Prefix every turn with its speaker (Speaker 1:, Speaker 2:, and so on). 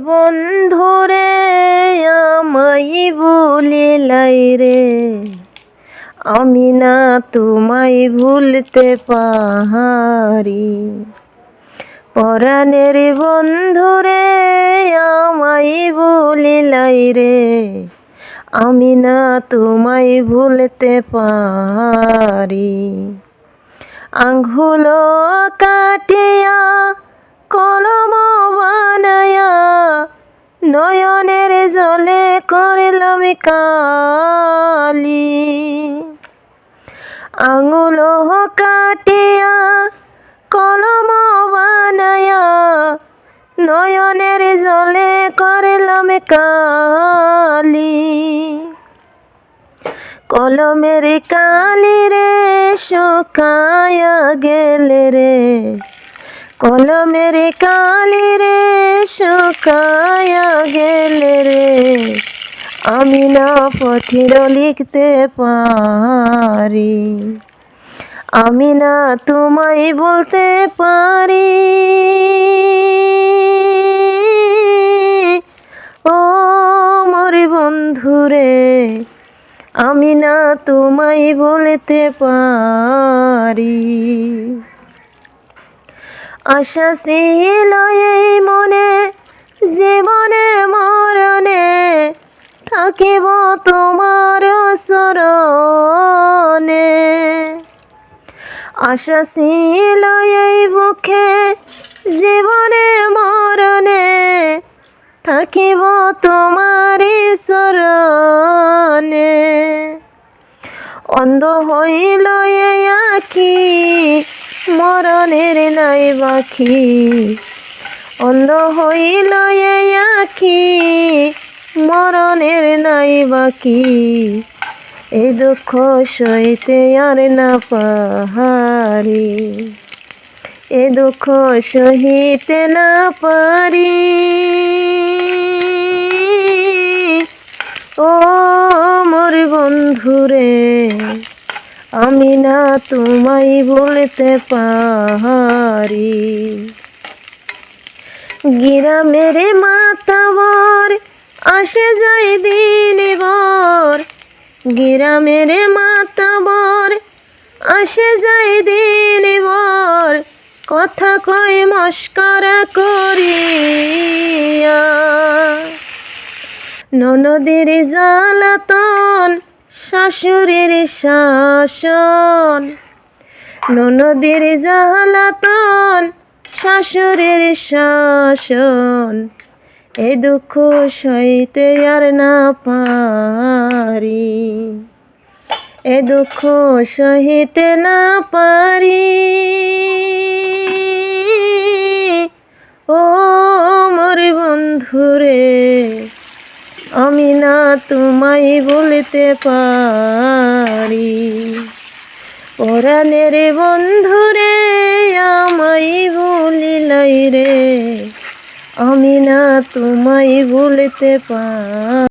Speaker 1: বন্ধুরে আমায় ভুলিলাই রে, আমি না তোমায় ভুলতে পারি। পরাণের বন্ধুরে আমায় ভুলিলাই রে, আমি না তোমায় ভুলতে পারি। আঙ্গুল কাটিয়া কলম বানায়া, নয়নের জলে করলাম কালি। আঙ্গুল কাটিয়া কলম বানায়া, নয়নের জলে করলাম কালি। কলমের কালি রে শুকায়া গেলে রে, কলমের কালি রে শুকায়া গেলে রে, আমি না পথের লিখতে পারি। আমি না তোমায় বলতে পারি। ও মোর বন্ধুরে, আমি না তোমায় বলতে পারি। আশা ছিল এই মনে, জীবনে মরণে থাকিব তোমার শরণে। আশা ছিল এই বুকে, জীবনে মরণে থাকিব তোমার শরণে। অন্ধ হইল এই আখি, মরণের নাই বাকি। অন্ধ হইল এই আখি, মরণের নাই বাকি। এই দুঃখ সইতে আর না পারি, এ দুঃখ সহিতে না পারি। ও মোর বন্ধুরে, আমি না তোমায় বলতে পারি। গ্রামের মাতাবর আসে যায় দিন ভর, গ্রামের মাতাবর আসে যায় দিন ভর, কথা কয় মস্করা করিয়া। ননদের জ্বালাতন, শাশুড়ির শাসন, ননদের জ্বালাতন, শাশুড়ির শাসন। এ দুঃখ সইতে আর না পারি, এ দুঃখ সহিতে না পারি। ও মোর বন্ধুরে, আমি না তোমায় বলতে পারি। পরাণের বন্ধুরে আমায় ভুলিলাই রে, আমি না তোমায় বলতে পারি।